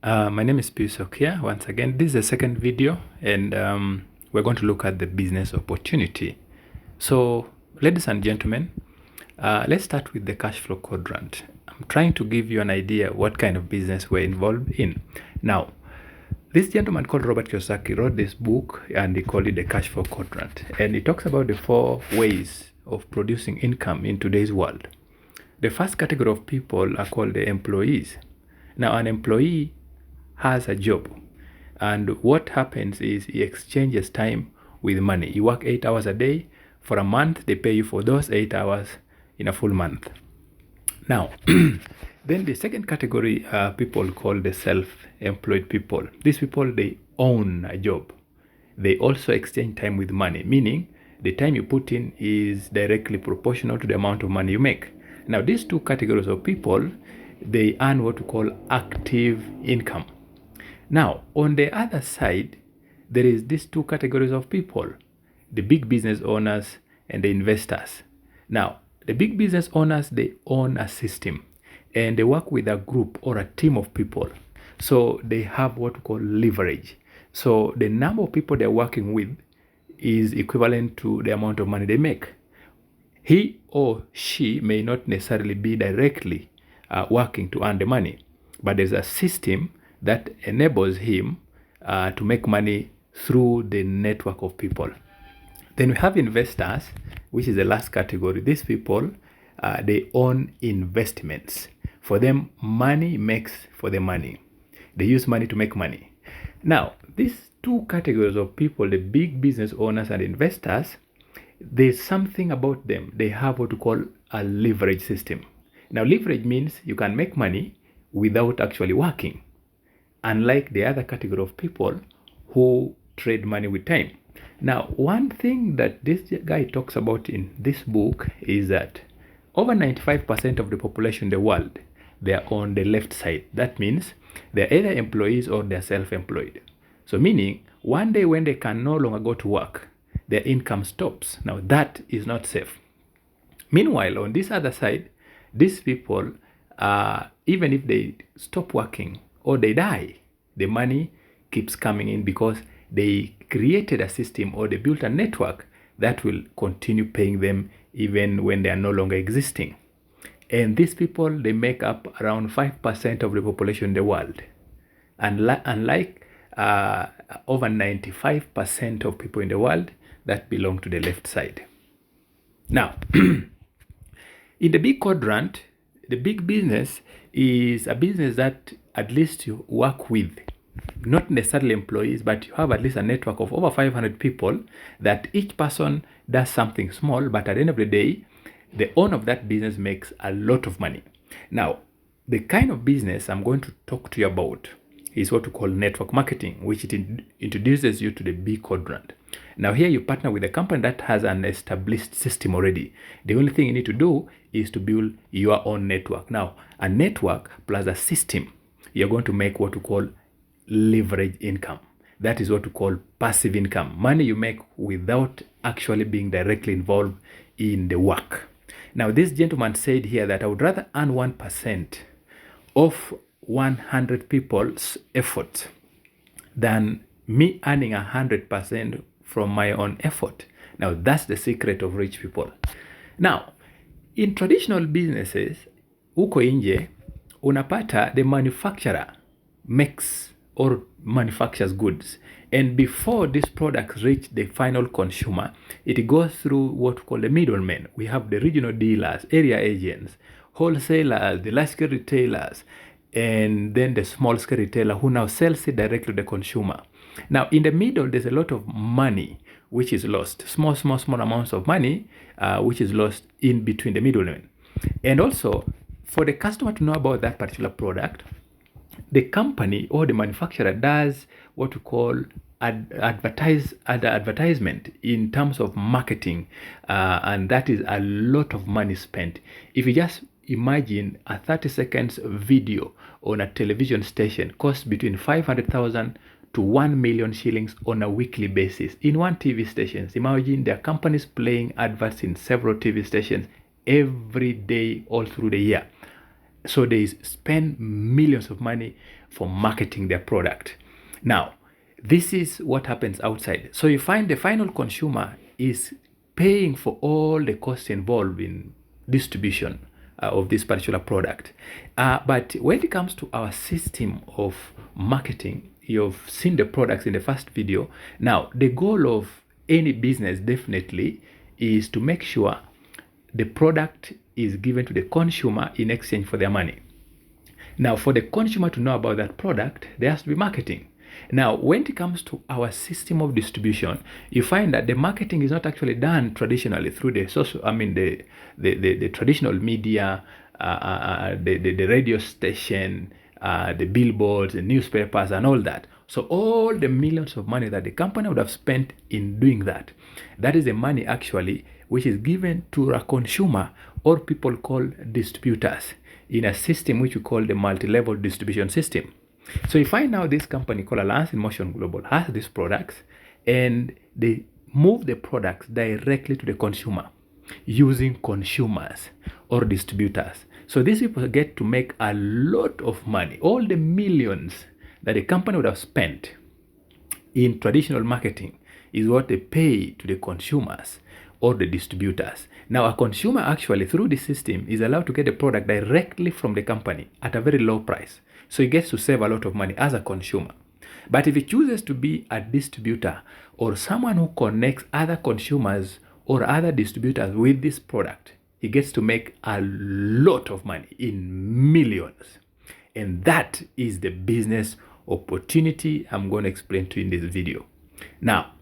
My name is Pius Okia. Once again, this is the second video, and we're going to look at the business opportunity. So, ladies and gentlemen, let's start with the cash flow quadrant. I'm trying to give you an idea what kind of business we're involved in. Now, this gentleman called Robert Kiyosaki wrote this book, and he called it the cash flow quadrant. And he talks about the 4 ways of producing income in today's world. The first category of people are called the employees. Now, an employee has a job, and what happens is he exchanges time with money. You work 8 hours a day. For a month, they pay you for those 8 hours in a full month. Now, then the second category are people called the self-employed people. These people, they own a job. They also exchange time with money, meaning the time you put in is directly proportional to the amount of money you make. Now, these 2 categories of people, they earn what we call active income. Now, on the other side, there is these 2 categories of people, the big business owners and the investors. Now, the big business owners, they own a system, and they work with a group or a team of people. So they have what we call leverage. So the number of people they're working with is equivalent to the amount of money they make. He or she may not necessarily be directly working to earn the money, but there's a system that enables him to make money through the network of people. Then we have investors, which is the last category. These people, they own investments. For them, money makes for the money. They use money to make money. Now, these 2 categories of people, the big business owners and investors, there's something about them. They have what we call a leverage system. Now, leverage means you can make money without actually working, unlike the other category of people who trade money with time. Now, one thing that this guy talks about in this book is that over 95% of the population in the world, they are on the left side. That means they're either employees or they're self-employed. So meaning, one day when they can no longer go to work, their income stops. Now, that is not safe. Meanwhile, on this other side, these people, even if they stop working or they die, the money keeps coming in because they created a system or they built a network that will continue paying them even when they are no longer existing. And these people, they make up around 5% of the population in the world. And unlike over 95% of people in the world that belong to the left side. Now, in the big quadrant, the big business is a business that at least you work with, not necessarily employees, but you have at least a network of over 500 people that each person does something small, but at the end of the day, the owner of that business makes a lot of money. Now, the kind of business I'm going to talk to you about is what we call network marketing, which it introduces you to the big quadrant. Now, here you partner with a company that has an established system already. The only thing you need to do is to build your own network. Now, a network plus a system, you're going to make what we call leverage income. That is what we call passive income. Money you make without actually being directly involved in the work. Now, this gentleman said here that I would rather earn 1% of 100 people's effort than me earning 100% from my own effort. Now, that's the secret of rich people. Now, in traditional businesses, huko nje, unapata the manufacturer makes or manufactures goods. And before these products reach the final consumer, it goes through what we call the middlemen. We have the regional dealers, area agents, wholesalers, the large-scale retailers, and then the small-scale retailer who now sells it directly to the consumer. Now, in the middle, there's a lot of money which is lost. Small amounts of money which is lost in between the middlemen. And also, for the customer to know about that particular product, the company or the manufacturer does what we call advertisement in terms of marketing, and that is a lot of money spent. If you just imagine a 30 seconds video on a television station costs between 500,000 to 1 million shillings on a weekly basis in one TV station. Imagine there are companies playing adverts in several TV stations every day all through the year. So they spend millions of money for marketing their product. Now, this is what happens outside. So you find the final consumer is paying for all the costs involved in distribution of this particular product. But when it comes to our system of marketing, you've seen the products in the first video. Now, the goal of any business definitely is to make sure the product is given to the consumer in exchange for their money. Now, for the consumer to know about that product, there has to be marketing. Now, when it comes to our system of distribution, you find that the marketing is not actually done traditionally through the the traditional media, the radio station, the billboards, the newspapers, and all that. So all the millions of money that the company would have spent in doing that, that is the money actually which is given to a consumer, or people call distributors, in a system which we call the multi-level distribution system. So you find now this company called Alliance in Motion Global has these products, and they move the products directly to the consumer using consumers or distributors. So these people get to make a lot of money. All the millions that the company would have spent in traditional marketing is what they pay to the consumers or the distributors. Now, a consumer actually, through the system, is allowed to get the product directly from the company at a very low price. So he gets to save a lot of money as a consumer. But if he chooses to be a distributor or someone who connects other consumers or other distributors with this product, he gets to make a lot of money, in millions. And that is the business opportunity I'm going to explain to you in this video. Now,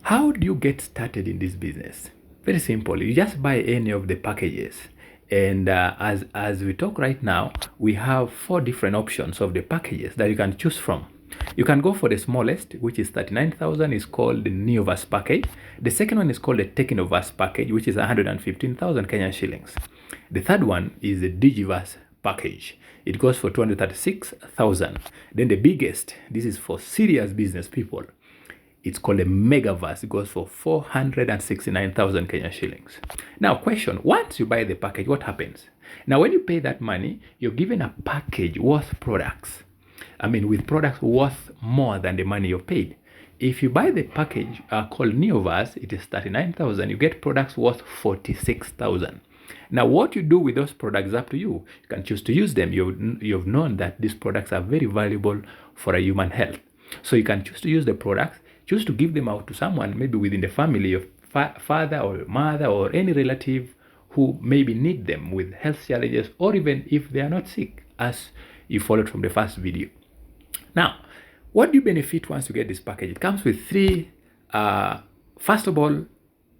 how do you get started in this business? Very simple. You just buy any of the packages. And as we talk right now, we have 4 different options of the packages that you can choose from. You can go for the smallest, which is 39,000, is called the Neoverse package. The second one is called the Technoverse package, which is 115,000 Kenyan shillings. The third one is the Digiverse package. It goes for 236,000. Then the biggest, this is for serious business people. It's called a Megaverse. It goes for 469,000 Kenyan shillings. Now, question, once you buy the package, what happens? Now, when you pay that money, you're given a package worth products. With products worth more than the money you paid. If you buy the package called Neoverse, it is 39,000. You get products worth 46,000. Now, what you do with those products is up to you. You can choose to use them. You've known that these products are very valuable for a human health. So you can choose to use the products, choose to give them out to someone, maybe within the family, your father or mother or any relative who maybe need them with health challenges, or even if they are not sick, as you followed from the first video. Now, what do you benefit once you get this package? It comes with 3. First of all,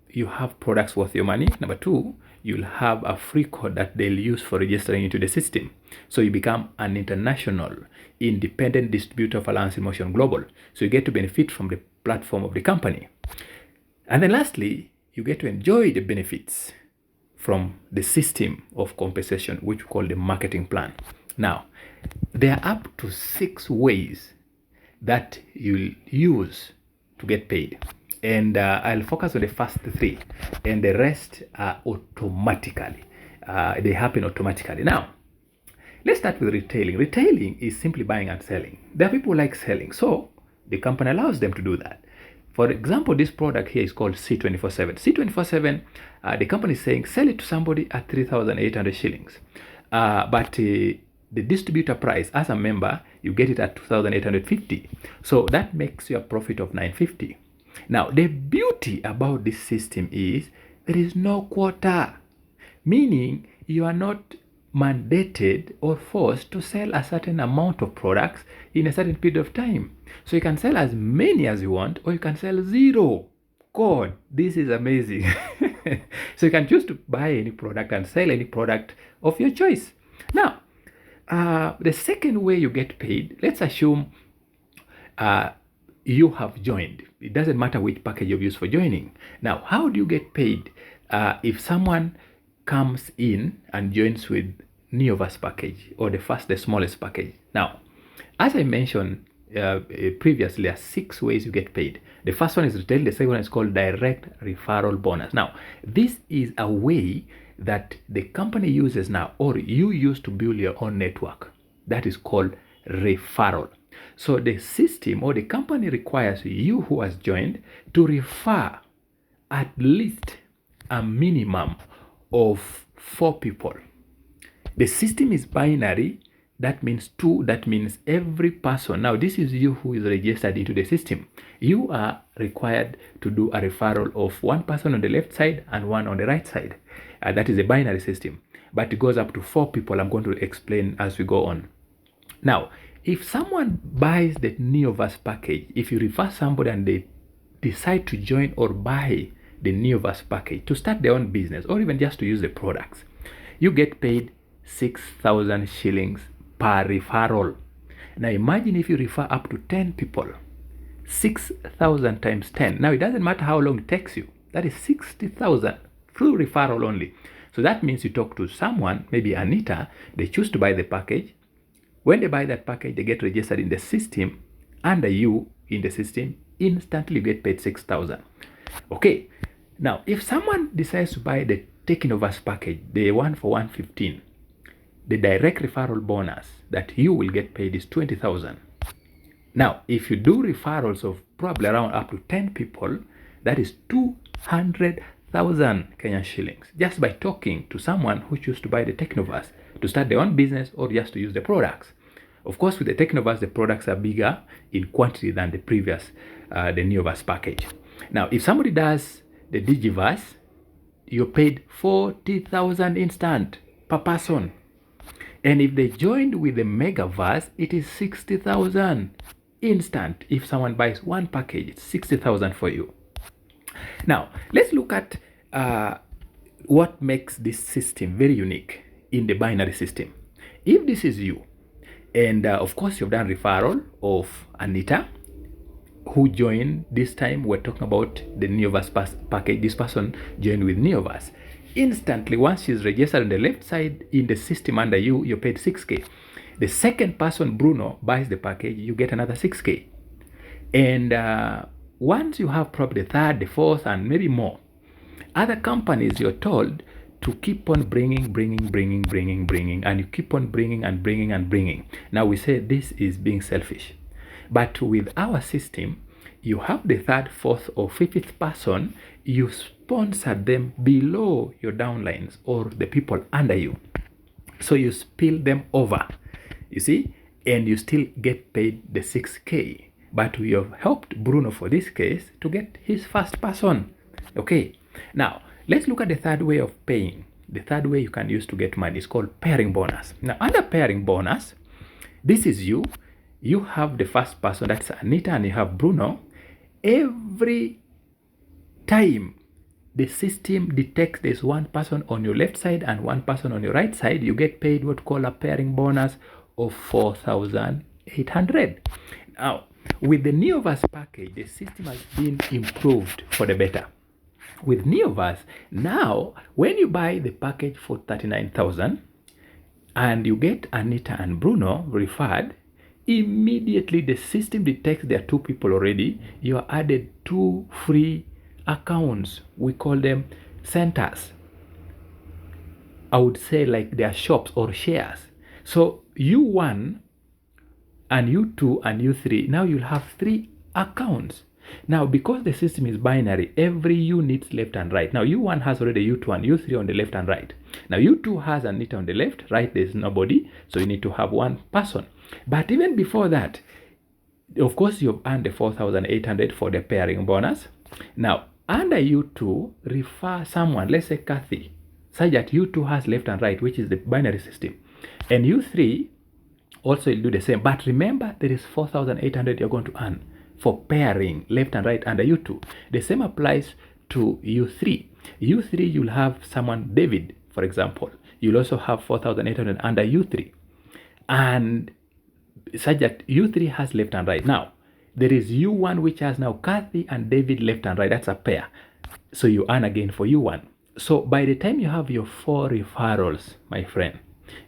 you have products worth your money. Number 2, you'll have a free code that they'll use for registering into the system. So you become an international independent distributor of Alliance in Motion Global. So you get to benefit from the platform of the company. And then lastly, you get to enjoy the benefits from the system of compensation, which we call the marketing plan. Now, there are up to 6 ways that you'll use to get paid. And I'll focus on the first 3, and the rest are automatically. They happen automatically. Now, let's start with retailing. Retailing is simply buying and selling. There are people who like selling, so the company allows them to do that. For example, this product here is called C24/7. C24/7, the company is saying sell it to somebody at 3,800 shillings. But the distributor price, as a member, you get it at 2,850. So that makes you a profit of 950. Now, the beauty about this system is there is no quota, meaning you are not mandated or forced to sell a certain amount of products in a certain period of time. So you can sell as many as you want, or you can sell 0. God, this is amazing. So you can choose to buy any product and sell any product of your choice. Now, the second way you get paid, let's assume you have joined. It doesn't matter which package you've used for joining. Now, how do you get paid if someone comes in and joins with Neoverse package, or the smallest package? Now, as I mentioned previously, there are 6 ways you get paid. The first one is retail. The second one is called direct referral bonus. Now, this is a way that the company uses now, or you use to build your own network. That is called referral. So the system or the company requires you who has joined to refer at least a minimum of 4 people. The system is binary. That means 2. That means every person. Now, this is you who is registered into the system. You are required to do a referral of 1 person on the left side and 1 on the right side. That is a binary system. But it goes up to 4 people. I'm going to explain as we go on. Now, if someone buys the Neoverse package, if you refer somebody and they decide to join or buy the Neoverse package to start their own business or even just to use the products, you get paid 6,000 shillings per referral. Now imagine if you refer up to 10 people, 6,000 times 10. Now it doesn't matter how long it takes you. That is 60,000 through referral only. So that means you talk to someone, maybe Anita, they choose to buy the package. When they buy that package, they get registered in the system under you in the system, instantly get paid 6,000. Okay. Now, if someone decides to buy the Takeovers package, the one for 115, the direct referral bonus that you will get paid is 20,000. Now, if you do referrals of probably around up to 10 people, that is 200,000 Kenyan shillings just by talking to someone who chooses to buy the Takeovers to start their own business or just to use the products. Of course, with the Takeovers, the products are bigger in quantity than the previous, the Neoverse package. Now, if somebody does the Digiverse, you're paid 40,000 instant per person. And if they joined with the Megaverse, it is 60,000 instant. If someone buys one package, it's 60,000 for you. Now, let's look at what makes this system very unique in the binary system. If this is you, and of course you've done referral of Anita, who joined this time, we're talking about the Neoverse package. This person joined with Neoverse. Instantly, once she's registered on the left side in the system under you, you're paid 6K. The second person, Bruno, buys the package, you get another 6K. And once you have probably the third, the fourth, and maybe more, other companies, you're told to keep on bringing, and you keep on bringing and bringing. Now we say this is being selfish. But with our system, you have the third, fourth, or fifth person, you sponsor them below your downlines or the people under you. So you spill them over, you see, and you still get paid the 6K. But we have helped Bruno for this case to get his first person. Okay, now let's look at the third way of paying. The third way you can use to get money is called pairing bonus. Now, under pairing bonus, this is you. You have the first person, that's Anita, and you have Bruno. Every time the system detects there's one person on your left side and one person on your right side, you get paid what we call a pairing bonus of 4,800. Now, with the Neoverse package, the system has been improved for the better. With Neoverse, now, when you buy the package for 39,000 and you get Anita and Bruno referred, immediately the system detects there are 2 people already. You are added 2 free accounts. We call them centers. I would say like they are shops or shares. So you 1 and you 2 and you 3, now you'll have 3 accounts. Now, because the system is binary, every U needs left and right. Now, U1 has already U2 and U3 on the left and right. Now, U2 has Anita on the left, right, there's nobody. So you need to have one person. But even before that, of course, you've earned the 4,800 for the pairing bonus. Now, under U2, refer someone, let's say Kathy, such that U2 has left and right, which is the binary system. And U3 also will do the same. But remember, there is 4,800 you're going to earn for pairing left and right under U2. The same applies to U3. U3, you'll have someone, David, for example. You'll also have 4,800 under U3. And such that U3 has left and right. Now, there is U1, which has now Kathy and David left and right. That's a pair. So you earn again for U1. So by the time you have your 4 referrals, my friend,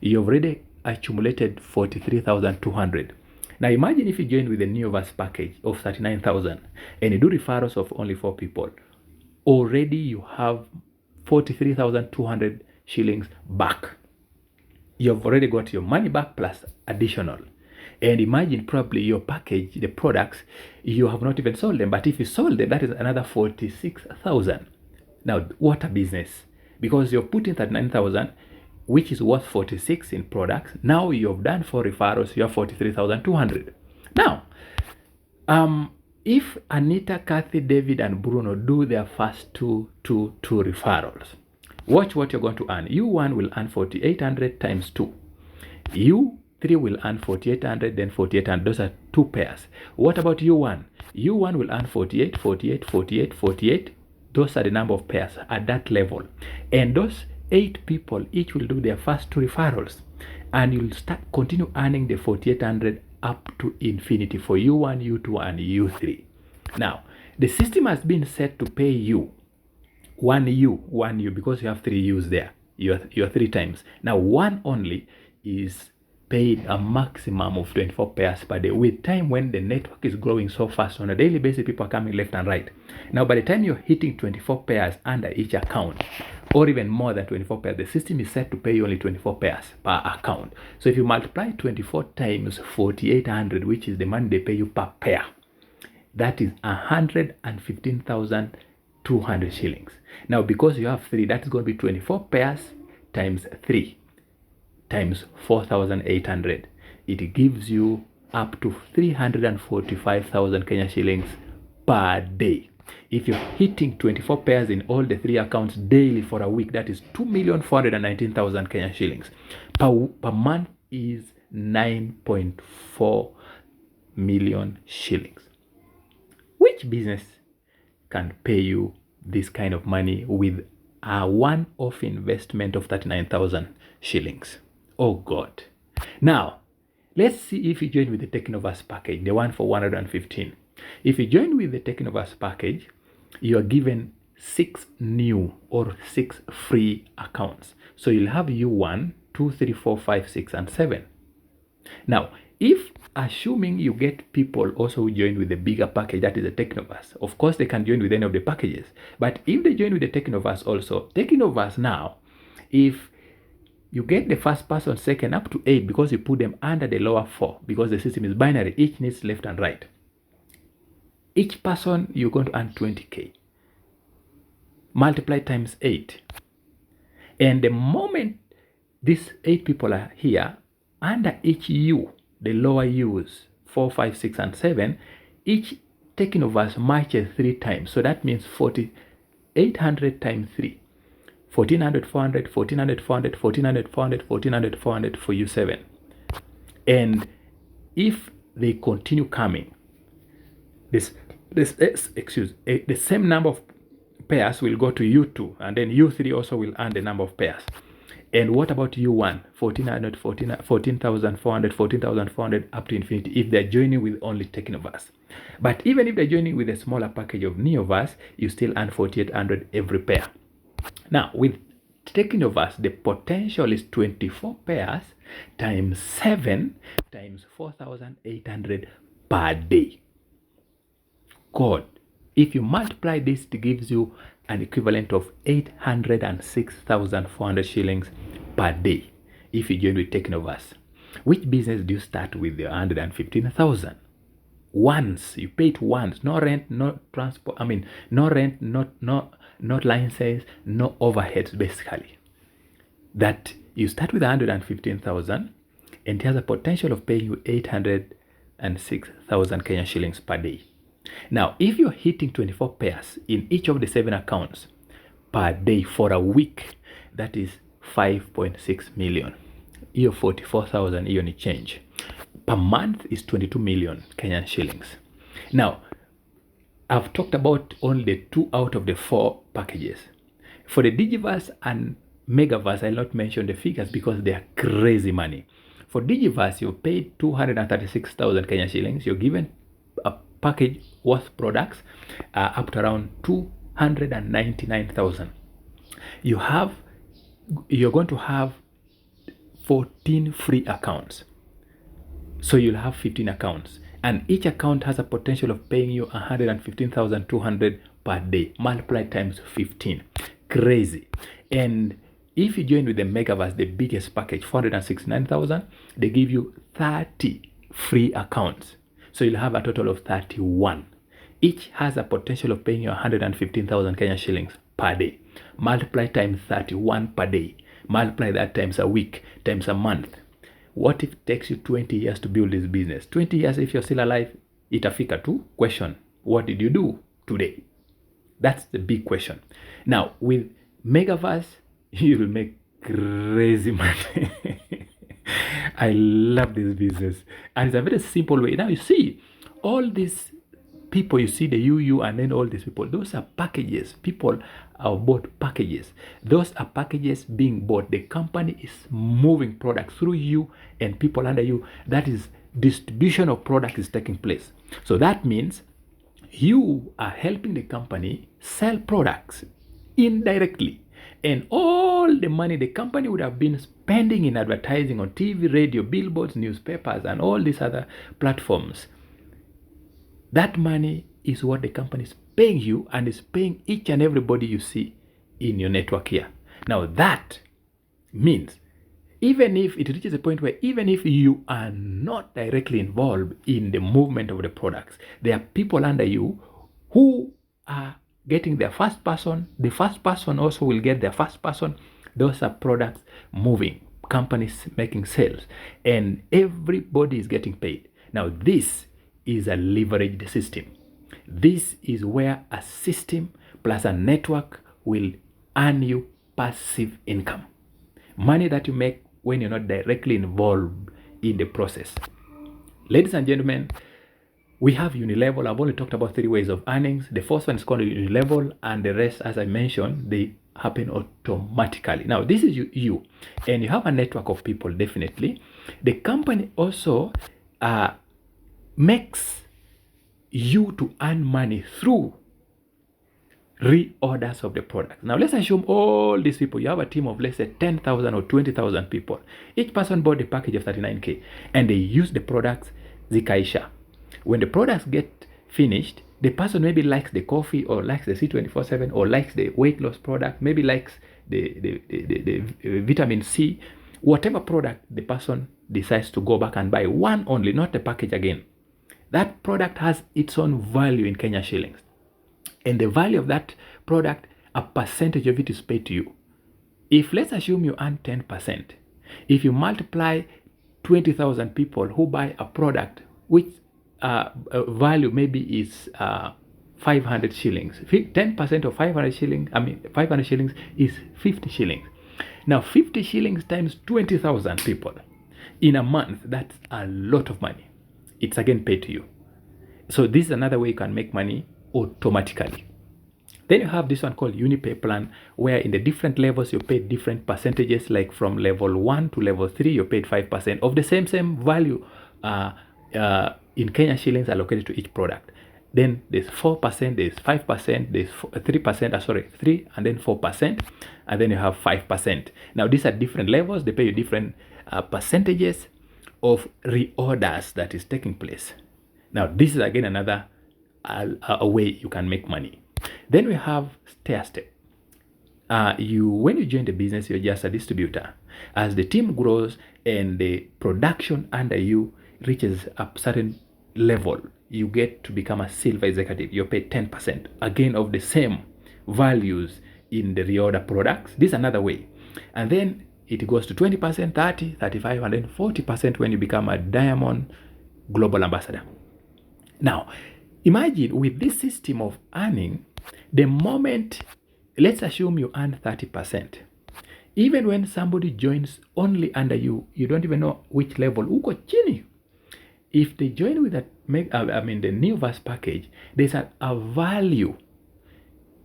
you've already accumulated 43,200. Now imagine if you join with the Neoverse package of 39,000 and you do referrals of only 4 people. Already you have 43,200 shillings back. you've already got your money back plus additional. And imagine probably your package, the products, you have not even sold them. But if you sold them, that is another 46,000. Now, what a business. Because you're putting 39,000, which is worth 46 in products. Now you've done 4 referrals, you have 43,200. Now, if Anita, Kathy, David, and Bruno do their first two referrals, watch what you're going to earn. You1 will earn 4,800 times 2. You3 will earn 4,800, then 4,800. Those are 2 pairs. What about U1? U1 will earn 48, 48, 48, 48. Those are the number of pairs at that level. And those 8 people each will do their first 2 referrals. And you'll continue earning the 4,800 up to infinity for U1, U2, and U3. Now, the system has been set to pay you 1 U, because you have 3 U's there. You're 3 times. Now, 1 only is paid a maximum of 24 pairs per day. With time, when the network is growing so fast, on a daily basis, people are coming left and right. Now, by the time you're hitting 24 pairs under each account, or even more than 24 pairs, the system is set to pay you only 24 pairs per account. So if you multiply 24 times 4,800, which is the money they pay you per pair, that is 115,200 shillings. Now, because you have 3, that's going to be 24 pairs times 3 times 4,800. It gives you up to 345,000 Kenya shillings per day. If you're hitting 24 pairs in all the 3 accounts daily for a week, that is 2,419,000 Kenya shillings. Per month is 9.4 million shillings. Which business can pay you this kind of money with a one-off investment of 39,000 shillings? Oh God. Now, let's see if you join with the Technoverse package, the one for 115. If you join with the Technoverse package, you are given 6 new or 6 free accounts. So you'll have U1, 2, 3, 4, 5, 6, and 7. Now, if assuming you get people also who join with the bigger package, that is the Technoverse, of course they can join with any of the packages. But if they join with the Technoverse also, Technoverse now, if you get the first person, second, up to 8, because you put them under the lower 4, because the system is binary, each needs left and right. Each person, you're going to earn 20K. Multiply times 8. And the moment these 8 people are here, under each U, the lower U's, 4, 5, 6, and 7, each Technoverse matches 3 times. So that means 4,800 times 3. 1,400, 400, 1,400, 400, 1,400, 400, 1,400, 400 for U7. And if they continue coming, the same number of pairs will go to U2, and then U3 also will earn the number of pairs. And what about U1? 1,400, 14,400, 14,400 up to infinity if they're joining with only Technoverse. But even if they're joining with a smaller package of Neoverse, you still earn 4,800 every pair. Now, with Technoverse, the potential is 24 pairs times 7 times 4,800 per day. God, if you multiply this, it gives you an equivalent of 806,400 shillings per day if you join with Technoverse. Which business do you start with the 115,000? Once, you pay it once, no rent, no transport, no rent, not license, no overheads, basically. That you start with 115,000 and it has a potential of paying you 806,000 Kenyan shillings per day. Now, if you're hitting 24 pairs in each of the 7 accounts per day for a week, that is 5.6 million. Your 44,000 you change. Per month is 22 million Kenyan shillings. Now, I've talked about only the 2 out of the 4 packages. For the Digiverse and Megaverse, I'll not mention the figures because they are crazy money. For Digiverse, you paid 236,000 Kenyan shillings. You're given a package worth products up to around 299,000. You're going to have 14 free accounts. So you'll have 15 accounts. And each account has a potential of paying you 115,200 per day. Multiply times 15. Crazy. And If you join with the Megaverse, the biggest package, 469,000, they give you 30 free accounts. So you'll have a total of 31. Each has a potential of paying you 115,000 Kenya shillings per day. Multiply times 31 per day. Multiply that times a week, times a month. What if it takes you 20 years to build this business? 20 years if you're still alive, itafika tu question. What did you do today? That's the big question. Now, with Megaverse, you will make crazy money. I love this business. And it's a very simple way. Now, you see, all these people, you see the UU and then all these people, those are packages. People are bought packages. Those are packages being bought. The company is moving products through you and people under you. That is, distribution of product is taking place. So that means you are helping the company sell products indirectly. And all the money the company would have been spending in advertising on TV, radio, billboards, newspapers, and all these other platforms, that money is what the company is paying you and is paying each and everybody you see in your network here. Now that means even if it reaches a point where even if you are not directly involved in the movement of the products, there are people under you who are getting their first person. The first person also will get their first person. Those are products moving, companies making sales, and everybody is getting paid. Now this is a leveraged system. This is where a system plus a network will earn you passive income. Money that you make when you're not directly involved in the process. Ladies and gentlemen, we have Unilevel. I've only talked about 3 ways of earnings. The first one is called Unilevel, and the rest, as I mentioned, they happen automatically. Now, this is you, and you have a network of people, definitely. The company also makes you to earn money through reorders of the product. Now, let's assume all these people, you have a team of, let's say, 10,000 or 20,000 people. Each person bought a package of 39K, and they use the products zikaisha. When the products get finished, the person maybe likes the coffee or likes the C24/7 or likes the weight loss product, maybe likes the vitamin C, whatever product the person decides to go back and buy one only, not the package again. That product has its own value in Kenya shillings. And the value of that product, a percentage of it is paid to you. If let's assume you earn 10%, if you multiply 20,000 people who buy a product which value maybe is 500 shillings. 10% of 500 shillings, 500 shillings is 50 shillings. Now 50 shillings times 20,000 people in a month, that's a lot of money. It's again paid to you. So this is another way you can make money automatically. Then you have this one called Unipay plan, where in the different levels you pay different percentages, like from level 1 to level 3 you paid 5% of the same value in Kenya shillings allocated to each product. Then there's 4%, there's 5%, there's 3%, 3 and then 4%, and then you have 5%. Now these are different levels, they pay you different percentages of reorders that is taking place. Now this is again another a way you can make money. Then we have stair step. When you join the business, you're just a distributor. As the team grows and the production under you reaches a certain level, you get to become a silver executive. You're paid 10% again of the same values in the reorder products. This is another way. And then it goes to 20%, 30, 35, and then 40% when you become a diamond global ambassador. Now, imagine with this system of earning, the moment, let's assume you earn 30%. Even when somebody joins only under you, you don't even know which level. Uko chini. If they join with the new verse package, there's a value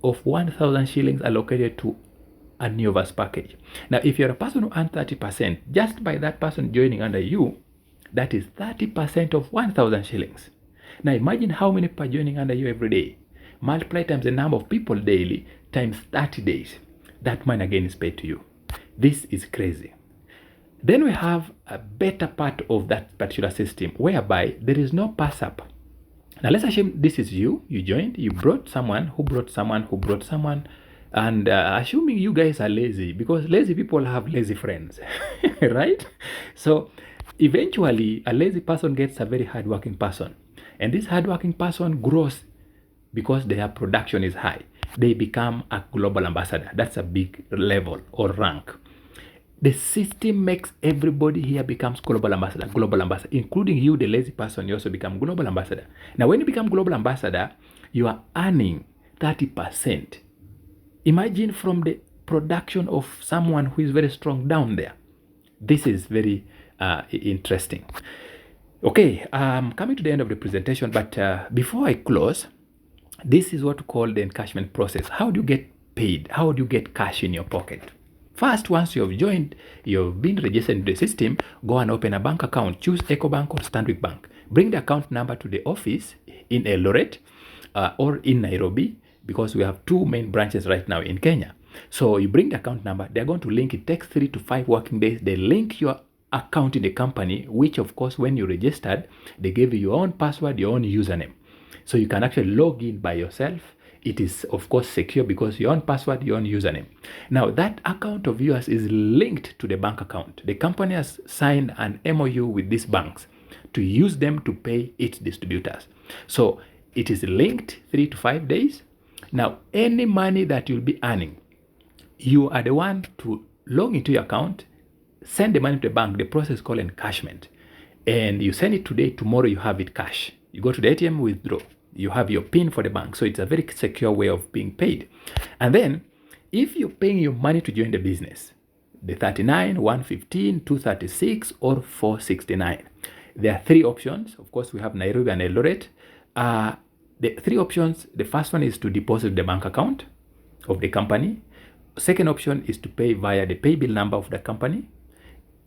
of 1,000 shillings allocated to a new verse package. Now, if you're a person who earns 30%, just by that person joining under you, that is 30% of 1,000 shillings. Now, imagine how many people are joining under you every day. Multiply times the number of people daily times 30 days. That money again is paid to you. This is crazy. Then we have a better part of that particular system whereby there is no pass up. Now let's assume this is you joined, you brought someone, who brought someone, And assuming you guys are lazy, because lazy people have lazy friends, right? So eventually, a lazy person gets a very hardworking person. And this hardworking person grows because their production is high. They become a global ambassador. That's a big level or rank. The system makes everybody here becomes global ambassador, including you, the lazy person. You also become global ambassador. Now, when you become global ambassador, you are earning 30%. Imagine from the production of someone who is very strong down there. This is very interesting. Okay, coming to the end of the presentation, but before I close, this is what we call the encashment process. How do you get paid? How do you get cash in your pocket? First, once you've joined, you've been registered in the system, go and open a bank account. Choose EcoBank or Stanbic Bank. Bring the account number to the office in Eldoret or in Nairobi, because we have 2 main branches right now in Kenya. So you bring the account number. They're going to link. It takes 3 to 5 working days. They link your account in the company, which of course, when you registered, they gave you your own password, your own username. So you can actually log in by yourself. It is, of course, secure because your own password, your own username. Now, that account of yours is linked to the bank account. The company has signed an MOU with these banks to use them to pay its distributors. So it is linked 3 to 5 days. Now, any money that you'll be earning, you are the one to log into your account, send the money to the bank. The process is called encashment. And you send it today, tomorrow you have it cash. You go to the ATM, withdraw. You have your PIN for the bank. So it's a very secure way of being paid. And then, if you're paying your money to join the business, the 39, 115, 236, or 469, there are 3 options. Of course, we have Nairobi and Eldoret. The 3 options, the first one is to deposit the bank account of the company. Second option is to pay via the pay bill number of the company.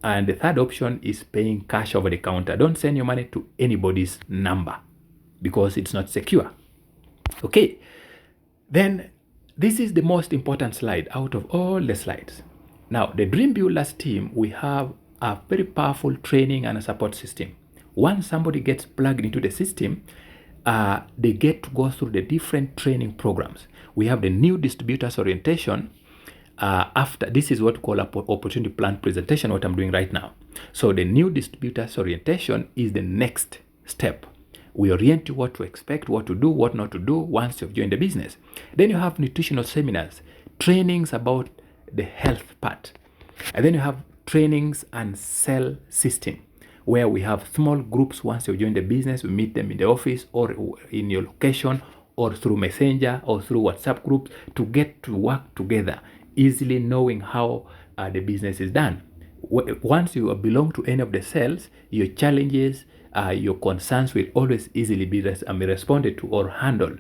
And the third option is paying cash over the counter. Don't send your money to anybody's number because it's not secure. Okay, then this is the most important slide out of all the slides. Now, the Dream Builders team, we have a very powerful training and a support system. Once somebody gets plugged into the system, they get to go through the different training programs. We have the new distributors orientation. After this is what we call opportunity plan presentation, what I'm doing right now. So the new distributors orientation is the next step. We orient you what to expect, what to do, what not to do once you've joined the business. Then you have nutritional seminars, trainings about the health part. And then you have trainings and sell system, where we have small groups. Once you've joined the business, we meet them in the office or in your location or through Messenger or through WhatsApp groups to get to work together, easily knowing how the business is done. Once you belong to any of the cells, your challenges, your concerns will always easily be responded to or handled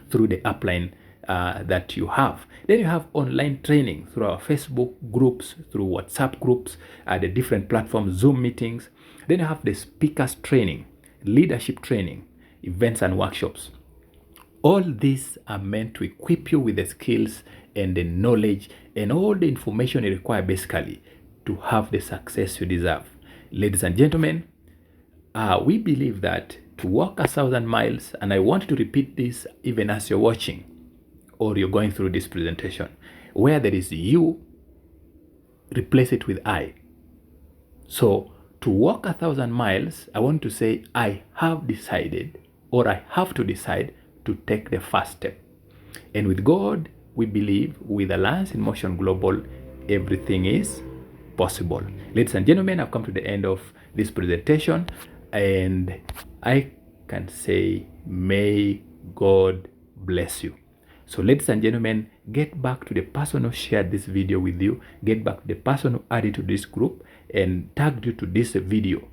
through the upline that you have. Then you have online training through our Facebook groups, through WhatsApp groups, the different platforms, Zoom meetings. Then you have the speakers training, leadership training, events and workshops. All these are meant to equip you with the skills and the knowledge and all the information you require basically to have the success you deserve. Ladies and gentlemen, we believe that to walk 1,000 miles, and I want to repeat this even as you're watching or you're going through this presentation, where there is you, replace it with I. So to walk 1,000 miles, I want to say I have decided, or I have to decide to take the first step. And with God, we believe with Alliance in Motion Global, everything is possible. Ladies and gentlemen, I've come to the end of this presentation, and I can say, may God bless you. So ladies and gentlemen, get back to the person who shared this video with you, get back to the person who added to this group and tagged you to this video.